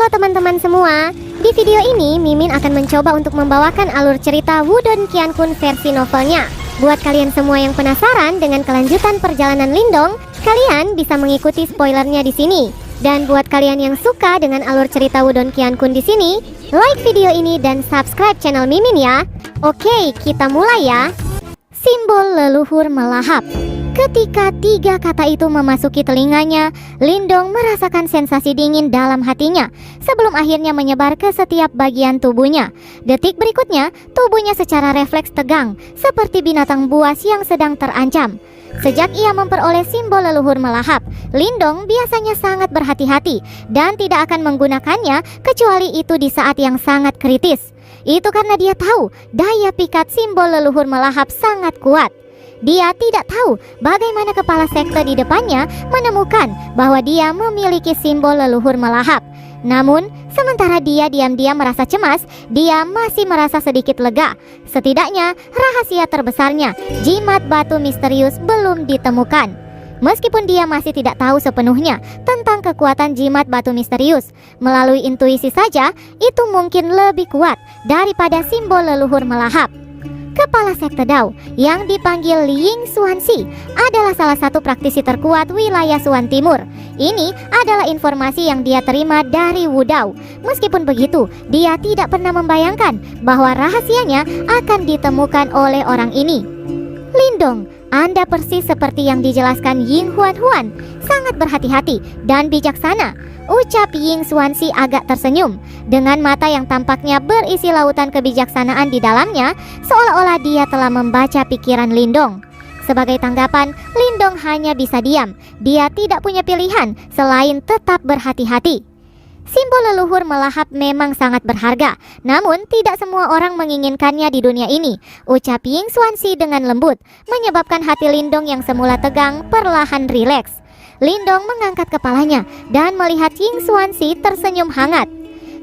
Halo teman-teman semua, di video ini Mimin akan mencoba untuk membawakan alur cerita Wudong Qiankun versi novelnya. Buat kalian semua yang penasaran dengan kelanjutan perjalanan Lindong, kalian bisa mengikuti spoilernya di sini. Dan buat kalian yang suka dengan alur cerita Wudong Qiankun di sini, like video ini dan subscribe channel Mimin ya. Oke, kita mulai ya. Simbol leluhur melahap. Ketika tiga kata itu memasuki telinganya, Lindong merasakan sensasi dingin dalam hatinya sebelum akhirnya menyebar ke setiap bagian tubuhnya. Detik berikutnya, tubuhnya secara refleks tegang, seperti binatang buas yang sedang terancam. Sejak ia memperoleh simbol leluhur melahap, Lindong biasanya sangat berhati-hati dan tidak akan menggunakannya kecuali itu di saat yang sangat kritis. Itu karena dia tahu daya pikat simbol leluhur melahap sangat kuat. Dia tidak tahu bagaimana kepala sekte di depannya menemukan bahwa dia memiliki simbol leluhur melahap. Namun, sementara dia diam-diam merasa cemas, dia masih merasa sedikit lega. Setidaknya, rahasia terbesarnya, jimat batu misterius belum ditemukan. Meskipun dia masih tidak tahu sepenuhnya tentang kekuatan jimat batu misterius, melalui intuisi saja, itu mungkin lebih kuat daripada simbol leluhur melahap. Kepala sekte Dao yang dipanggil Ying Xuanxi adalah salah satu praktisi terkuat wilayah Suan Timur. Ini adalah informasi yang dia terima dari Wu Dao. Meskipun begitu, dia tidak pernah membayangkan bahwa rahasianya akan ditemukan oleh orang ini. Lindong, Anda persis seperti yang dijelaskan Ying Huan, sangat berhati-hati dan bijaksana. Ucap Ying Xuanxi agak tersenyum. Dengan mata yang tampaknya berisi lautan kebijaksanaan di dalamnya, seolah-olah dia telah membaca pikiran Lindong. Sebagai tanggapan, Lindong hanya bisa diam. Dia tidak punya pilihan selain tetap berhati-hati. Simbol leluhur melahap memang sangat berharga, namun tidak semua orang menginginkannya di dunia ini. Ucap Ying Xuanxi dengan lembut, menyebabkan hati Lindong yang semula tegang perlahan rileks. Lindong mengangkat kepalanya dan melihat Ying Xuanxi tersenyum hangat.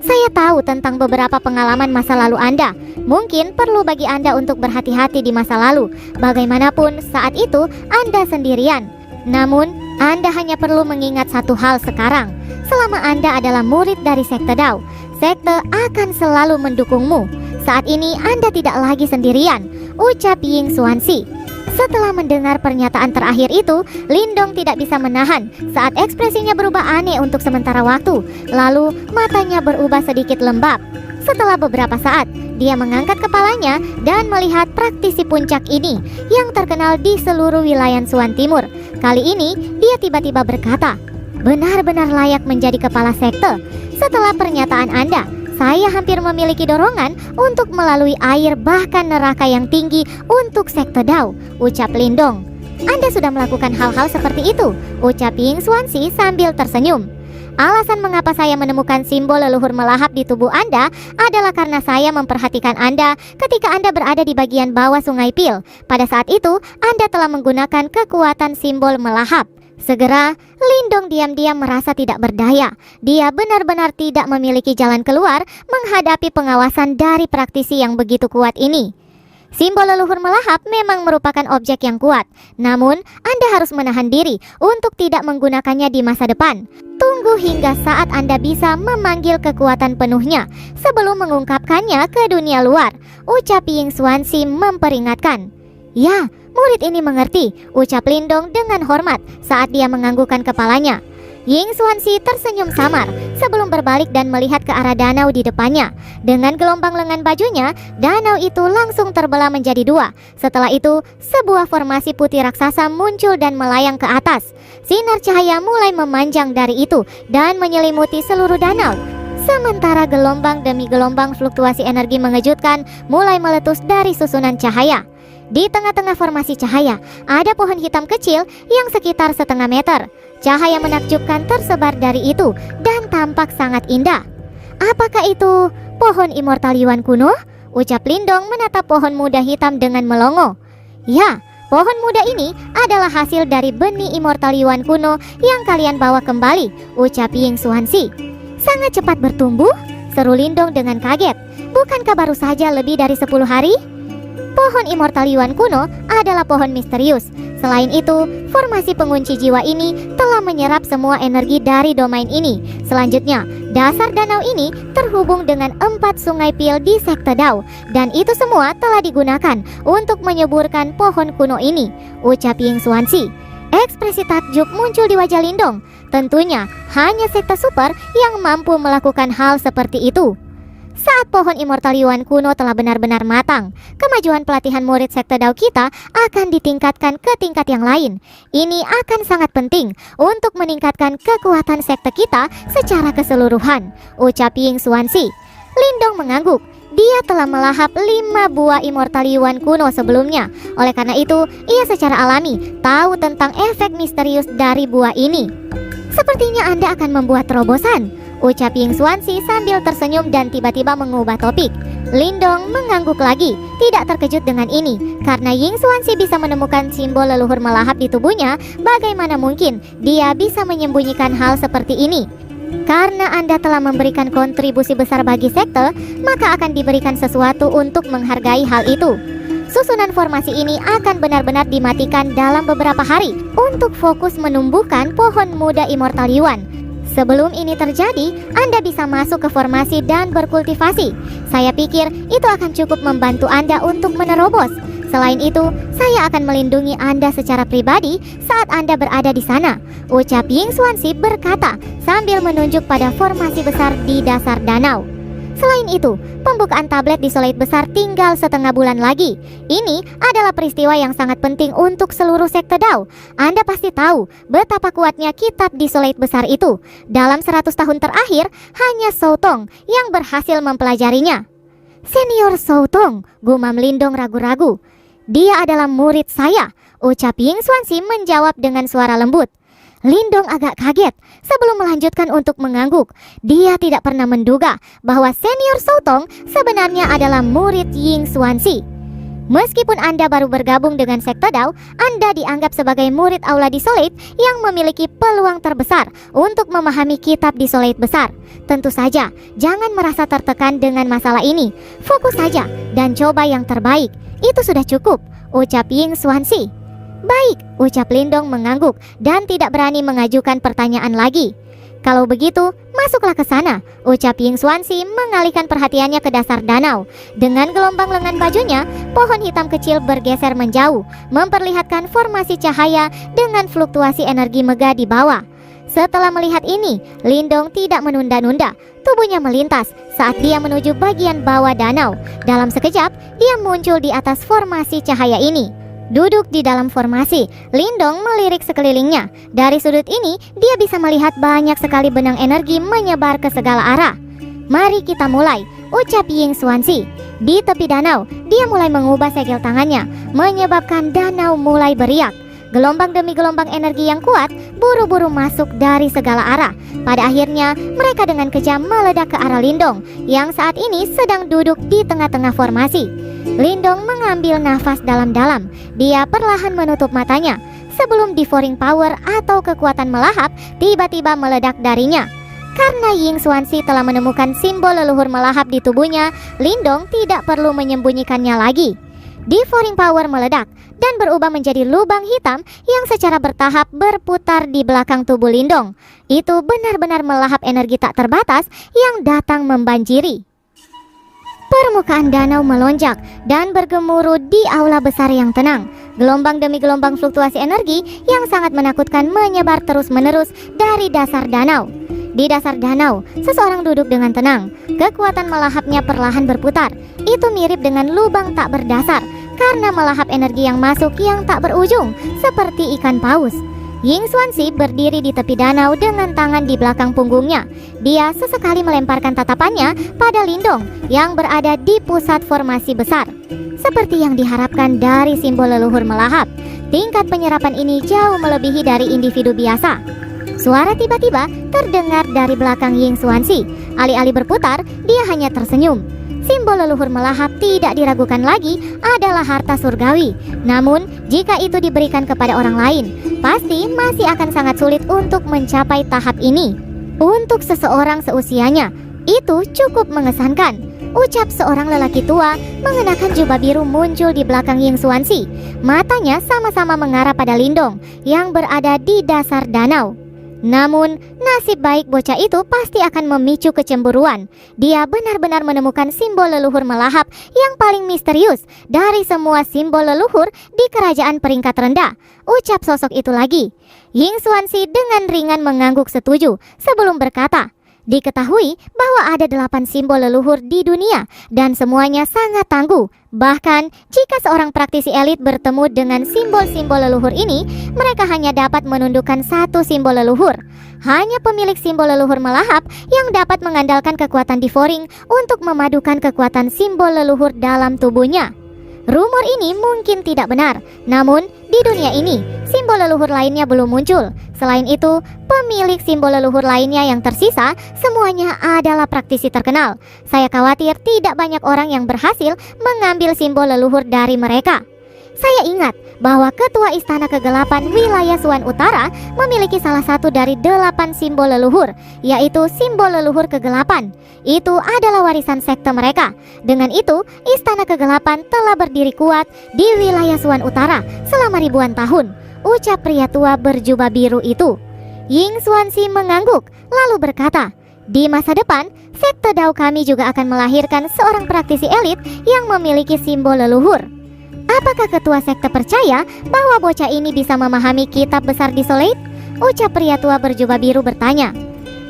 Saya tahu tentang beberapa pengalaman masa lalu Anda. Mungkin perlu bagi Anda untuk berhati-hati di masa lalu. Bagaimanapun, saat itu Anda sendirian. Namun, Anda hanya perlu mengingat satu hal sekarang. Selama Anda adalah murid dari sekte Dao, sekte akan selalu mendukungmu. Saat ini Anda tidak lagi sendirian, ucap Ying Xuanxi. Setelah mendengar pernyataan terakhir itu, Lindong tidak bisa menahan saat ekspresinya berubah aneh untuk sementara waktu. Lalu matanya berubah sedikit lembab. Setelah beberapa saat, dia mengangkat kepalanya dan melihat praktisi puncak ini yang terkenal di seluruh wilayah Suan Timur. Kali ini, dia tiba-tiba berkata, "Benar-benar layak menjadi kepala sekte. Setelah pernyataan Anda, saya hampir memiliki dorongan untuk melalui air bahkan neraka yang tinggi untuk sekte Dao," ucap Lindong. "Anda sudah melakukan hal-hal seperti itu," ucap Ying Xuanxi sambil tersenyum. "Alasan mengapa saya menemukan simbol leluhur melahap di tubuh Anda adalah karena saya memperhatikan Anda ketika Anda berada di bagian bawah Sungai Pil. Pada saat itu, Anda telah menggunakan kekuatan simbol melahap." Segera, Lindong diam-diam merasa tidak berdaya. Dia benar-benar tidak memiliki jalan keluar menghadapi pengawasan dari praktisi yang begitu kuat ini. Simbol leluhur melahap memang merupakan objek yang kuat. Namun, Anda harus menahan diri untuk tidak menggunakannya di masa depan. Tunggu hingga saat Anda bisa memanggil kekuatan penuhnya sebelum mengungkapkannya ke dunia luar, ucap Ying Xuanxi memperingatkan. "Ya, murid ini mengerti," ucap Lindong dengan hormat saat dia menganggukkan kepalanya. Ying Xuanxi tersenyum samar sebelum berbalik dan melihat ke arah danau di depannya. Dengan gelombang lengan bajunya, danau itu langsung terbelah menjadi dua. Setelah itu, sebuah formasi putih raksasa muncul dan melayang ke atas. Sinar cahaya mulai memanjang dari itu dan menyelimuti seluruh danau. Sementara gelombang demi gelombang fluktuasi energi mengejutkan mulai meletus dari susunan cahaya. Di tengah-tengah formasi cahaya, ada pohon hitam kecil yang sekitar setengah meter. Cahaya menakjubkan tersebar dari itu dan tampak sangat indah. "Apakah itu pohon immortal Yuan kuno?" ucap Lindong menatap pohon muda hitam dengan melongo. "Ya, pohon muda ini adalah hasil dari benih immortal Yuan kuno yang kalian bawa kembali," ucap Ying Xuanxi. "Sangat cepat bertumbuh?" seru Lindong dengan kaget. "Bukankah baru saja lebih dari 10 hari?" pohon immortal Yuan kuno adalah pohon misterius. Selain itu, formasi pengunci jiwa ini telah menyerap semua energi dari domain ini. Selanjutnya, dasar danau ini terhubung dengan 4 sungai pil di sekte Dao, dan itu semua telah digunakan untuk menyuburkan pohon kuno ini, ucap Ying Xuanxi. Ekspresi takjub muncul di wajah Lindong. Tentunya hanya sekte super yang mampu melakukan hal seperti itu. Saat pohon immortal Yuan kuno telah benar-benar matang, kemajuan pelatihan murid sekte Dao kita akan ditingkatkan ke tingkat yang lain. Ini akan sangat penting untuk meningkatkan kekuatan sekte kita secara keseluruhan, ucap Ying Xuanxi. Lindong mengangguk. Dia telah melahap 5 buah immortal Yuan kuno sebelumnya. Oleh karena itu, ia secara alami tahu tentang efek misterius dari buah ini. Sepertinya Anda akan membuat terobosan, ucap Ying Xuanxi sambil tersenyum dan tiba-tiba mengubah topik. Lindong mengangguk lagi, tidak terkejut dengan ini. Karena Ying Xuanxi bisa menemukan simbol leluhur melahap di tubuhnya, bagaimana mungkin dia bisa menyembunyikan hal seperti ini? Karena Anda telah memberikan kontribusi besar bagi sekte, maka akan diberikan sesuatu untuk menghargai hal itu. Susunan formasi ini akan benar-benar dimatikan dalam beberapa hari untuk fokus menumbuhkan pohon muda immortal Yuan. Sebelum ini terjadi, Anda bisa masuk ke formasi dan berkultivasi. Saya pikir itu akan cukup membantu Anda untuk menerobos. Selain itu, saya akan melindungi Anda secara pribadi saat Anda berada di sana, ucap Ying Xuanxi berkata sambil menunjuk pada formasi besar di dasar danau. Selain itu, pembukaan tablet di Soleit Besar tinggal setengah bulan lagi. Ini adalah peristiwa yang sangat penting untuk seluruh sekte Dao. Anda pasti tahu betapa kuatnya kitab di Soleit Besar itu. Dalam 100 tahun terakhir, hanya Shou Tong yang berhasil mempelajarinya. Senior Shou Tong, gumam Lindong ragu-ragu. Dia adalah murid saya, ucap Ying Xuanxi menjawab dengan suara lembut. Lindong agak kaget sebelum melanjutkan untuk mengangguk. Dia tidak pernah menduga bahwa senior Shou Tong sebenarnya adalah murid Ying Xuanxi. Meskipun Anda baru bergabung dengan sekte Dao, Anda dianggap sebagai murid aula di Soleit yang memiliki peluang terbesar untuk memahami kitab di Soleit Besar. Tentu saja, jangan merasa tertekan dengan masalah ini. Fokus saja dan coba yang terbaik. Itu sudah cukup, ucap Ying Xuanxi. Baik, ucap Lindong mengangguk dan tidak berani mengajukan pertanyaan lagi. Kalau begitu, masuklah ke sana, ucap Ying Xuanxi mengalihkan perhatiannya ke dasar danau. Dengan gelombang lengan bajunya, pohon hitam kecil bergeser menjauh, memperlihatkan formasi cahaya dengan fluktuasi energi megah di bawah. Setelah melihat ini, Lindong tidak menunda-nunda. Tubuhnya melintas saat dia menuju bagian bawah danau. Dalam sekejap, dia muncul di atas formasi cahaya ini. Duduk di dalam formasi, Lindong melirik sekelilingnya. Dari sudut ini, dia bisa melihat banyak sekali benang energi menyebar ke segala arah. Mari kita mulai, ucap Ying Xuanxi. Di tepi danau, dia mulai mengubah segel tangannya, menyebabkan danau mulai beriak. Gelombang demi gelombang energi yang kuat buru-buru masuk dari segala arah. Pada akhirnya, mereka dengan kejam meledak ke arah Lindong yang saat ini sedang duduk di tengah-tengah formasi. Lindong mengambil nafas dalam-dalam. Dia perlahan menutup matanya sebelum devouring power atau kekuatan melahap tiba-tiba meledak darinya. Karena Ying Xuanxi telah menemukan simbol leluhur melahap di tubuhnya, Lindong tidak perlu menyembunyikannya lagi. Devouring power meledak dan berubah menjadi lubang hitam yang secara bertahap berputar di belakang tubuh Lindong. Itu benar-benar melahap energi tak terbatas yang datang membanjiri. Permukaan danau melonjak dan bergemuruh di aula besar yang tenang. Gelombang demi gelombang fluktuasi energi yang sangat menakutkan menyebar terus-menerus dari dasar danau. Di dasar danau, seseorang duduk dengan tenang. Kekuatan melahapnya perlahan berputar. Itu mirip dengan lubang tak berdasar karena melahap energi yang masuk yang tak berujung, seperti ikan paus. Ying Xuanxi berdiri di tepi danau dengan tangan di belakang punggungnya. Dia sesekali melemparkan tatapannya pada Lindong yang berada di pusat formasi besar. Seperti yang diharapkan dari simbol leluhur melahap, tingkat penyerapan ini jauh melebihi dari individu biasa. Suara tiba-tiba terdengar dari belakang Ying Xuanxi. Alih-alih berputar, dia hanya tersenyum. Simbol leluhur melahap tidak diragukan lagi adalah harta surgawi. Namun, jika itu diberikan kepada orang lain, pasti masih akan sangat sulit untuk mencapai tahap ini. Untuk seseorang seusianya, itu cukup mengesankan. ucap seorang lelaki tua mengenakan jubah biru muncul di belakang Ying Xuanxi. Matanya sama-sama mengarah pada Lindong yang berada di dasar danau. Namun, nasib baik bocah itu pasti akan memicu kecemburuan. Dia benar-benar menemukan simbol leluhur melahap yang paling misterius dari semua simbol leluhur di kerajaan peringkat rendah, ucap sosok itu lagi. Ying Xuanxi dengan ringan mengangguk setuju sebelum berkata, diketahui bahwa ada 8 simbol leluhur di dunia dan semuanya sangat tangguh. Bahkan, jika seorang praktisi elit bertemu dengan simbol-simbol leluhur ini, mereka hanya dapat menundukkan satu simbol leluhur. Hanya pemilik simbol leluhur melahap yang dapat mengandalkan kekuatan Divoring untuk memadukan kekuatan simbol leluhur dalam tubuhnya. Rumor ini mungkin tidak benar, namun di dunia ini, simbol leluhur lainnya belum muncul. Selain itu, pemilik simbol leluhur lainnya yang tersisa semuanya adalah praktisi terkenal. Saya khawatir tidak banyak orang yang berhasil mengambil simbol leluhur dari mereka. Saya ingat bahwa Ketua Istana Kegelapan Wilayah Suan Utara memiliki salah satu dari 8 simbol leluhur, yaitu simbol leluhur kegelapan. Itu adalah warisan sekte mereka. Dengan itu, Istana Kegelapan telah berdiri kuat di wilayah Suan Utara selama ribuan tahun, ucap pria tua berjubah biru itu. Ying Xuanxi mengangguk, lalu berkata, di masa depan, sekte Dao kami juga akan melahirkan seorang praktisi elit yang memiliki simbol leluhur. Apakah ketua sekte percaya bahwa bocah ini bisa memahami kitab besar Desolate? Ucap pria tua berjubah biru bertanya.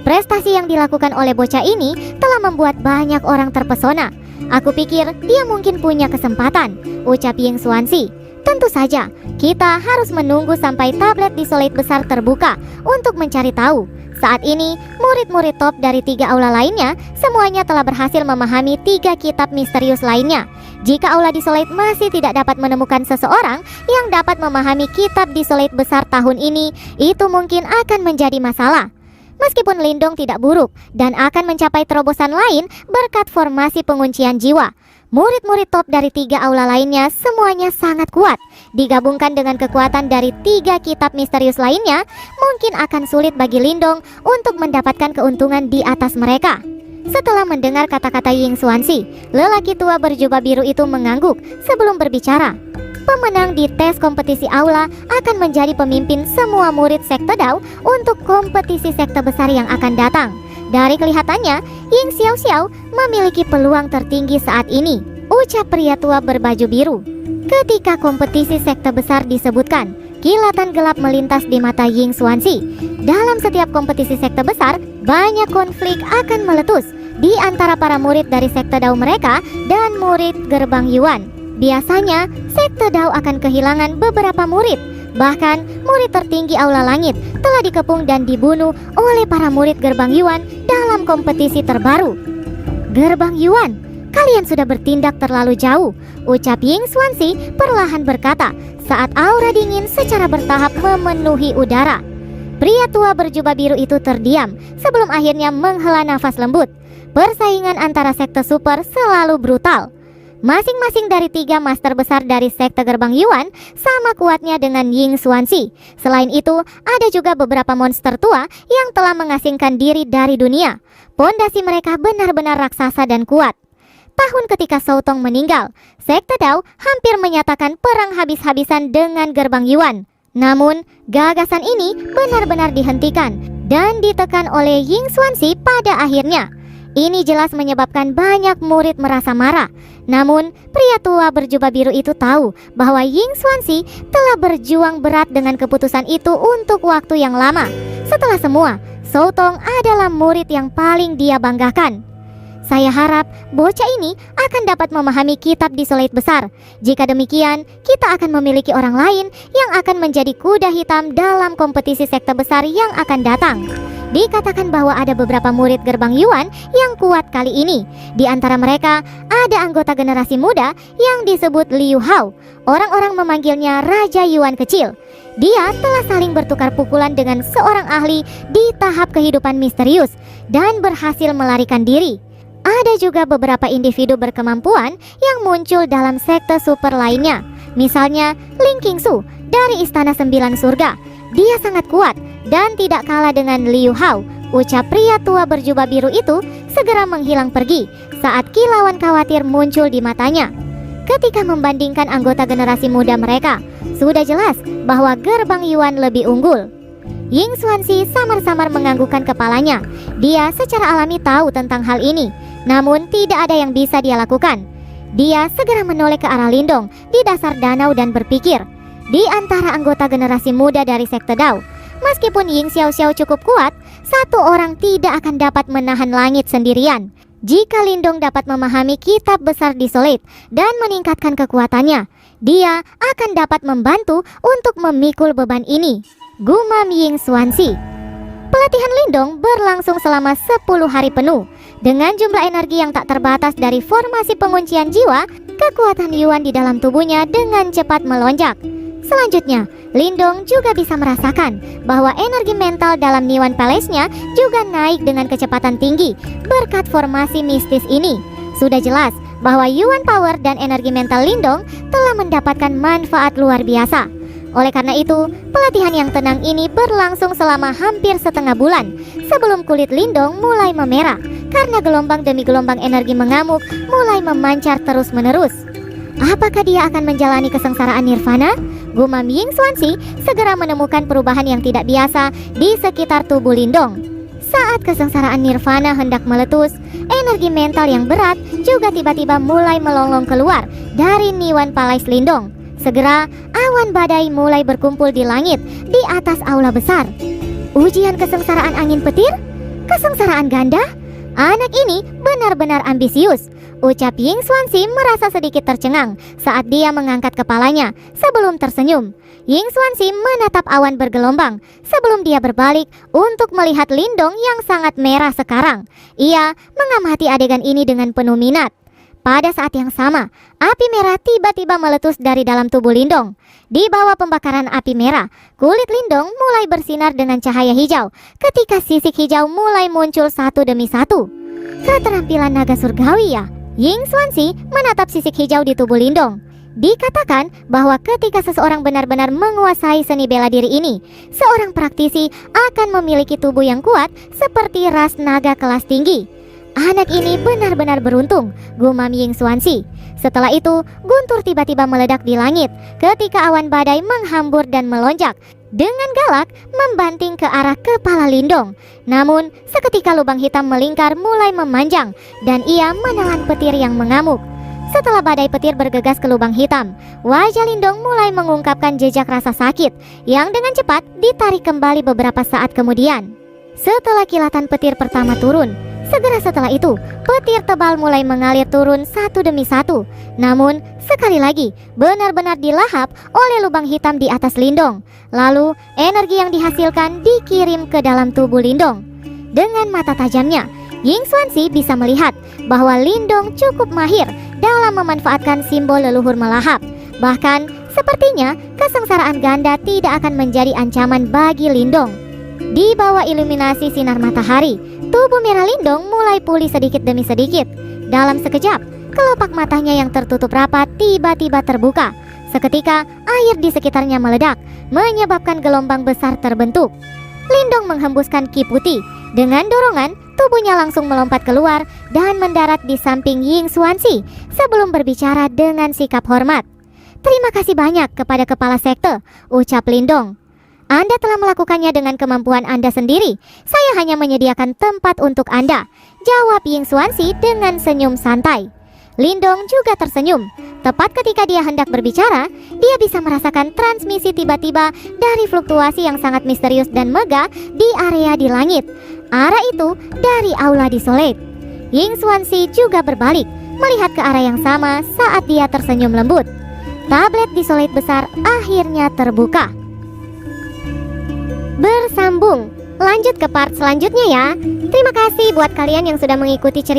Prestasi yang dilakukan oleh bocah ini telah membuat banyak orang terpesona. Aku pikir dia mungkin punya kesempatan, ucap Ying Xuanxi. Tentu saja, kita harus menunggu sampai tablet Desolate besar terbuka untuk mencari tahu. Saat ini, murid-murid top dari 3 aula lainnya semuanya telah berhasil memahami 3 kitab misterius lainnya. Jika aula Desolate masih tidak dapat menemukan seseorang yang dapat memahami kitab Desolate besar tahun ini, itu mungkin akan menjadi masalah. Meskipun Lindong tidak buruk dan akan mencapai terobosan lain berkat formasi penguncian jiwa, murid-murid top dari 3 aula lainnya semuanya sangat kuat. Digabungkan dengan kekuatan dari 3 kitab misterius lainnya, mungkin akan sulit bagi Lindong untuk mendapatkan keuntungan di atas mereka. Setelah mendengar kata-kata Ying Xuanxi, lelaki tua berjubah biru itu mengangguk sebelum berbicara. Pemenang di tes kompetisi aula akan menjadi pemimpin semua murid sekte Dao untuk kompetisi sekte besar yang akan datang. Dari kelihatannya, Ying Xiaoxiao memiliki peluang tertinggi saat ini, ucap pria tua berbaju biru. Ketika kompetisi sekte besar disebutkan, kilatan gelap melintas di mata Ying Xuanxi. Dalam setiap kompetisi sekte besar, banyak konflik akan meletus di antara para murid dari sekte Dao mereka dan murid gerbang Yuan. Biasanya, sekte Dao akan kehilangan beberapa murid. Bahkan, murid tertinggi Aula Langit telah dikepung dan dibunuh oleh para murid gerbang Yuan dalam kompetisi terbaru. Gerbang Yuan, kalian sudah bertindak terlalu jauh, ucap Ying Xuanxi perlahan berkata saat aura dingin secara bertahap memenuhi udara. Pria tua berjubah biru itu terdiam sebelum akhirnya menghela nafas lembut. Persaingan antara sekte super selalu brutal. Masing-masing dari 3 master besar dari sekte gerbang Yuan sama kuatnya dengan Ying Xuanxi. Selain itu, ada juga beberapa monster tua yang telah mengasingkan diri dari dunia. Pondasi mereka benar-benar raksasa dan kuat. Tahun ketika Soutong meninggal, sekte Dao hampir menyatakan perang habis-habisan dengan gerbang Yuan. Namun, gagasan ini benar-benar dihentikan dan ditekan oleh Ying Xuanxi pada akhirnya. Ini jelas menyebabkan banyak murid merasa marah. Namun, pria tua berjubah biru itu tahu bahwa Ying Xuanxi telah berjuang berat dengan keputusan itu untuk waktu yang lama. Setelah semua, Soutong adalah murid yang paling dia banggakan. Saya harap bocah ini akan dapat memahami kitab Desolate besar. Jika demikian, kita akan memiliki orang lain yang akan menjadi kuda hitam dalam kompetisi sekte besar yang akan datang. Dikatakan bahwa ada beberapa murid gerbang Yuan yang kuat kali ini. Di antara mereka, ada anggota generasi muda yang disebut Liu Hao. Orang-orang memanggilnya Raja Yuan kecil. Dia telah saling bertukar pukulan dengan seorang ahli di tahap kehidupan misterius dan berhasil melarikan diri. Ada juga beberapa individu berkemampuan yang muncul dalam sekte super lainnya. Misalnya Ling Qingsu dari Istana 9 Surga. Dia sangat kuat dan tidak kalah dengan Liu Hao, ucap pria tua berjubah biru itu segera menghilang pergi saat kilauan khawatir muncul di matanya. Ketika membandingkan anggota generasi muda mereka, sudah jelas bahwa gerbang Yuan lebih unggul. Ying Xuanxi samar-samar menganggukkan kepalanya. Dia secara alami tahu tentang hal ini, namun tidak ada yang bisa dia lakukan. Dia segera menoleh ke arah Lindong di dasar danau dan berpikir, di antara anggota generasi muda dari sekte Dao, meskipun Ying Xiaoxiao cukup kuat, satu orang tidak akan dapat menahan langit sendirian. Jika Lindong dapat memahami kitab besar Desolate dan meningkatkan kekuatannya, dia akan dapat membantu untuk memikul beban ini, gumam Ying Xuanxi. Pelatihan Lindong berlangsung selama 10 hari penuh. Dengan jumlah energi yang tak terbatas dari formasi penguncian jiwa, kekuatan Yuan di dalam tubuhnya dengan cepat melonjak. Selanjutnya, Lindong juga bisa merasakan bahwa energi mental dalam Niwan Palace-nya juga naik dengan kecepatan tinggi berkat formasi mistis ini. Sudah jelas bahwa Yuan Power dan energi mental Lindong telah mendapatkan manfaat luar biasa. Oleh karena itu, pelatihan yang tenang ini berlangsung selama hampir setengah bulan sebelum kulit Lindong mulai memerah karena gelombang demi gelombang energi mengamuk mulai memancar terus-menerus. Apakah dia akan menjalani kesengsaraan nirvana? Gumam Ying Xuanxi segera menemukan perubahan yang tidak biasa di sekitar tubuh Lindong. Saat kesengsaraan nirvana hendak meletus, energi mental yang berat juga tiba-tiba mulai melonglong keluar dari Niwan Palace Lindong. Segera, awan badai mulai berkumpul di langit di atas aula besar. Ujian kesengsaraan angin petir? Kesengsaraan ganda? Anak ini benar-benar ambisius, ucap Ying Xuanxi merasa sedikit tercengang saat dia mengangkat kepalanya sebelum tersenyum. Ying Xuanxi menatap awan bergelombang sebelum dia berbalik untuk melihat Lindong yang sangat merah sekarang. Ia mengamati adegan ini dengan penuh minat. Pada saat yang sama, api merah tiba-tiba meletus dari dalam tubuh Lindong. Di bawah pembakaran api merah, kulit Lindong mulai bersinar dengan cahaya hijau ketika sisik hijau mulai muncul satu demi satu. Keterampilan naga surgawi ya? Ying Xuanxi menatap sisik hijau di tubuh Lindong. Dikatakan bahwa ketika seseorang benar-benar menguasai seni bela diri ini, seorang praktisi akan memiliki tubuh yang kuat seperti ras naga kelas tinggi. Anak ini benar-benar beruntung, gumam Ying Xuanxi. Setelah itu, guntur tiba-tiba meledak di langit ketika awan badai menghambur dan melonjak dengan galak membanting ke arah kepala Lindong. Namun, seketika lubang hitam melingkar mulai memanjang dan ia menelan petir yang mengamuk. Setelah badai petir bergegas ke lubang hitam, wajah Lindong mulai mengungkapkan jejak rasa sakit yang dengan cepat ditarik kembali beberapa saat kemudian. Setelah kilatan petir pertama turun, segera setelah itu, petir tebal mulai mengalir turun satu demi satu. Namun, sekali lagi, benar-benar dilahap oleh lubang hitam di atas Lindong. Lalu, energi yang dihasilkan dikirim ke dalam tubuh Lindong. Dengan mata tajamnya, Ying Xuanxi bisa melihat bahwa Lindong cukup mahir dalam memanfaatkan simbol leluhur melahap. Bahkan, sepertinya kesengsaraan ganda tidak akan menjadi ancaman bagi Lindong. Di bawah iluminasi sinar matahari, tubuh merah Lindong mulai pulih sedikit demi sedikit. Dalam sekejap, kelopak matanya yang tertutup rapat tiba-tiba terbuka. Seketika, air di sekitarnya meledak, menyebabkan gelombang besar terbentuk. Lindong menghembuskan ki putih. Dengan dorongan, tubuhnya langsung melompat keluar dan mendarat di samping Ying Xuanxi sebelum berbicara dengan sikap hormat. "Terima kasih banyak kepada kepala sekte," ucap Lindong. "Anda telah melakukannya dengan kemampuan Anda sendiri. Saya hanya menyediakan tempat untuk Anda," jawab Ying Xuanxi dengan senyum santai. Lindong juga tersenyum. Tepat ketika dia hendak berbicara, dia bisa merasakan transmisi tiba-tiba dari fluktuasi yang sangat misterius dan megah di area di langit. Arah itu dari aula Desolate. Ying Xuanxi juga berbalik, melihat ke arah yang sama saat dia tersenyum lembut. Tablet Desolate besar akhirnya terbuka. Bersambung, lanjut ke part selanjutnya ya. Terima kasih buat kalian yang sudah mengikuti cerita